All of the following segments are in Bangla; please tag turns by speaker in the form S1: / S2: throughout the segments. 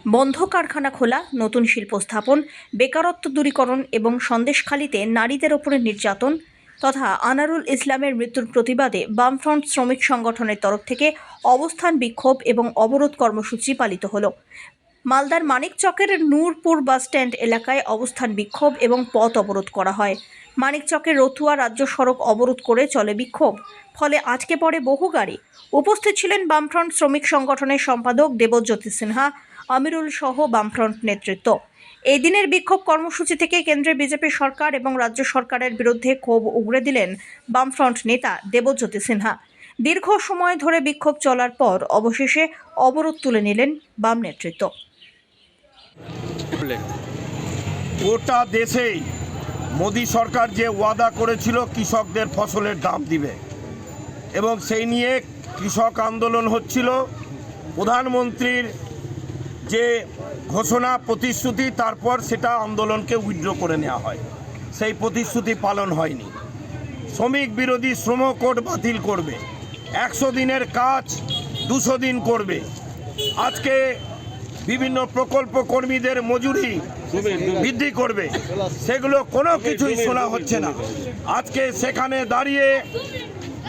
S1: বন্ধ কারখানা খোলা, নতুন শিল্প স্থাপন, বেকারত্ব দূরীকরণ এবং সন্দেশখালিতে নারীদের ওপরে নির্যাতন তথা আনারুল ইসলামের মৃত্যুর প্রতিবাদে বামফ্রন্ট শ্রমিক সংগঠনের তরফ থেকে অবস্থান বিক্ষোভ এবং অবরোধ কর্মসূচি পালিত হলো। মালদার মানিকচকের নূরপুর বাসস্ট্যান্ড এলাকায় অবস্থান বিক্ষোভ এবং পথ অবরোধ করা হয়। মানিকচকের রতুয়া রাজ্য সড়ক অবরোধ করে চলে বিক্ষোভ, ফলে আটকে পড়ে বহু গাড়ি। উপস্থিত ছিলেন বামফ্রন্ট শ্রমিক সংগঠনের সম্পাদক দেবজ্যোতি সিনহা, আমিরুল সহ বামফ্রন্ট নেতৃত্ব। এই দিনের বিক্ষোভ কর্মসূচি থেকে কেন্দ্রের বিজেপি সরকার এবং রাজ্য সরকারের বিরুদ্ধে ক্ষোভ উগরে দিলেন বামফ্রন্ট নেতা দেবজ্যোতি সিনহা। দীর্ঘ সময় ধরে বিক্ষোভ চলার পর অবশেষে অবরোধ তুলে নিলেন বাম নেতৃত্ব।
S2: গোটা দেশেই মোদী সরকার যে ওয়াদা করেছিল কৃষকদের ফসলের দাম দিবে এবং সেই নিয়ে কৃষক আন্দোলন হচ্ছিল। প্রধানমন্ত্রীর যে ঘোষণা প্রতিশ্রুতি, তারপর সেটা আন্দোলনকে উইথড্র করে নেওয়া হয়, সেই প্রতিশ্রুতি পালন হয়নি। শ্রমিক বিরোধী শ্রম কোড বাতিল করবে, 100 দিনের কাজ 200 দিন করবে। আজকে বিভিন্ন প্রকল্প কর্মীদের মজুরি বৃদ্ধি করবে, সেগুলো কোনো কিছুই শোনা হচ্ছে না। আজকে সেখানে দাঁড়িয়ে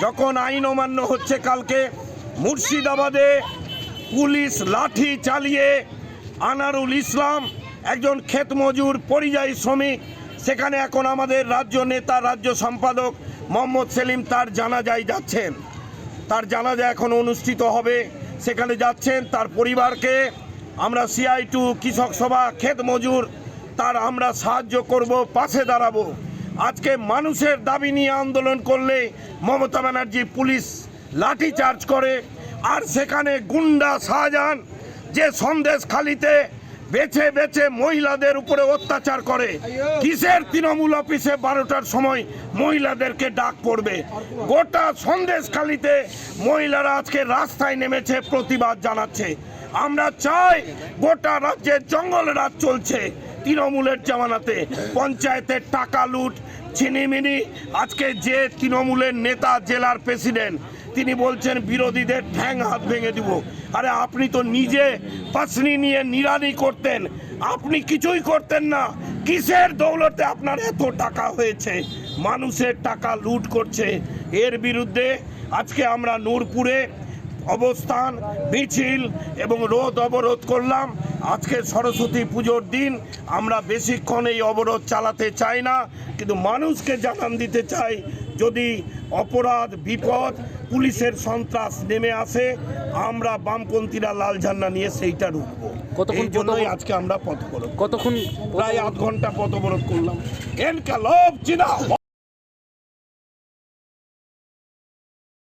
S2: যখন আইন অমান্য হচ্ছে, কালকে মুর্শিদাবাদে পুলিশ লাঠি চালিয়ে আনারুল ইসলাম একজন ক্ষেত মজুর পরিযায়ী শ্রমিক, সেখানে এখন আমাদের রাজ্য নেতা রাজ্য সম্পাদক মোহাম্মদ সেলিম তার জানাজায় যাচ্ছেন। তার জানাজা এখন অনুষ্ঠিত হবে, সেখানে যাচ্ছেন। তার পরিবারকে আমরা CI2 কৃষক সভা ক্ষেত মজুর তার আমরা সাহায্য করব, পাশে দাঁড়াবো। আজকে মানুষের দাবি নিয়ে আন্দোলন করলে মমতা ব্যানার্জি পুলিশ লাঠি চার্জ করে, আর সেখানে গুন্ডা শাহজাহান যে সন্দেশখালিতে বেছে বেছে মহিলাদের উপরে অত্যাচার করে। কিসের তৃণমূল অফিসে 12টার সময় মহিলাদেরকে ডাক পড়বে? গোটা সন্দেশখালিতে মহিলারা আজকে রাস্তায় নেমেছে, প্রতিবাদ জানাচ্ছে। আমরা চাই, গোটা রাজ্যে জঙ্গল রাজ চলছে তৃণমূলের জামানাতে, পঞ্চায়েতের টাকা লুট ছিনিমিনি। আজকে যে তৃণমূলের নেতা জেলার প্রেসিডেন্ট, তিনি বলছেন বিরোধীদের ঠ্যাং হাত ভেঙে দিব। আরে আপনি তো নিজে পাসনি নিয়ে নিরানি করতেন, আপনি কিছুই করতেন না। কিসের দৌলতে আপনার এত টাকা হয়েছে? মানুষের টাকা লুট করছে। এর বিরুদ্ধে আজকে আমরা নূরপুরে অবস্থান মিছিল এবং রোদ অবরোধ করলাম। আজকে সরস্বতী পুজোর দিন, আমরা বেশিক্ষণ এই অবরোধ চালাতে চাই না, কিন্তু মানুষকে জানান দিতে চাই, যদি অপরাধ বিপদ পুলিশের সন্ত্রাস নেমে আসে, আমরা বামপন্থীরা লাল ঝান্ডা নিয়ে সেইটা রুখবো। এই জন্যই আজকে আমরা পথ অবরোধ, কতক্ষণ প্রায় আধ ঘন্টা পথ অবরোধ করলাম।